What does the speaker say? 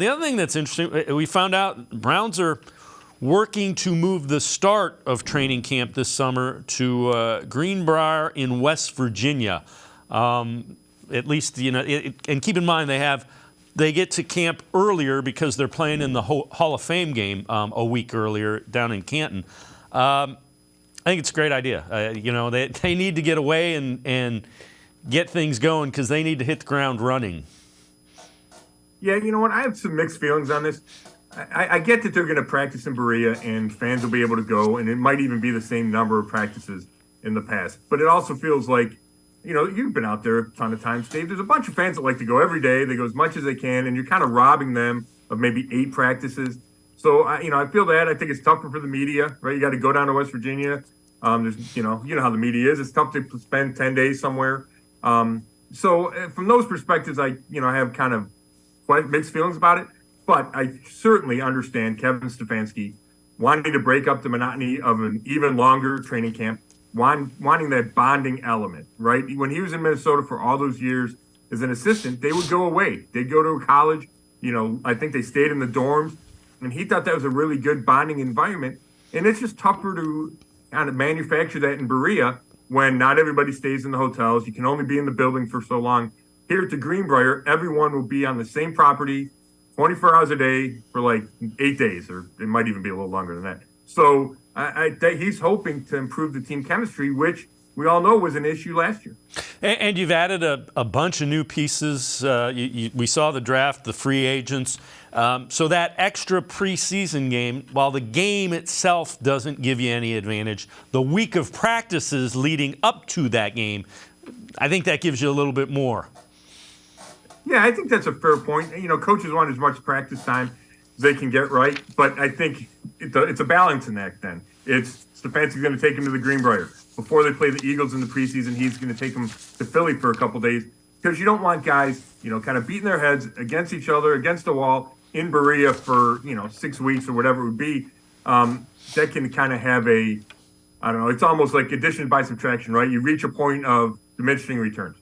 The other thing that's interesting, we found out Browns are working to move the start of training camp this summer to Greenbrier in West Virginia. At least, and keep in mind they get to camp earlier because they're playing in the Hall of Fame game a week earlier down in Canton. I think it's a great idea. They need to get away and get things going because they need to hit the ground running. Yeah, you know what? I have some mixed feelings on this. I get that they're going to practice in Berea and fans will be able to go, and it might even be the same number of practices in the past. But it also feels like, you've been out there a ton of times, Dave. There's a bunch of fans that like to go every day. They go as much as they can, and you're kind of robbing them of maybe 8 practices. So, I feel that. I think it's tougher for the media, right? You got to go down to West Virginia. There's, you know how the media is. It's tough to spend 10 days somewhere. So from those perspectives, I have kind of quite mixed feelings about it. But I certainly understand Kevin Stefanski wanting to break up the monotony of an even longer training camp, wanting that bonding element, right? When he was in Minnesota for all those years as an assistant, they would go away. They'd go to college. I think they stayed in the dorms. And he thought that was a really good bonding environment. And it's just tougher to kind of manufacture that in Berea when not everybody stays in the hotels. You can only be in the building for so long. Here at the Greenbrier, everyone will be on the same property 24 hours a day for like 8 days, or it might even be a little longer than that. So he's hoping to improve the team chemistry, which we all know was an issue last year. And you've added a bunch of new pieces. We saw the draft, the free agents. So that extra preseason game, while the game itself doesn't give you any advantage, the week of practices leading up to that game, I think that gives you a little bit more. Yeah, I think that's a fair point. Coaches want as much practice time as they can get right, but I think it's a balancing act then. It's Stefanski's going to take him to the Greenbrier. Before they play the Eagles in the preseason, he's going to take them to Philly for a couple days because you don't want guys, kind of beating their heads against each other, against the wall in Berea for, 6 weeks or whatever it would be. That can kind of have it's almost like addition by subtraction, right? You reach a point of diminishing returns.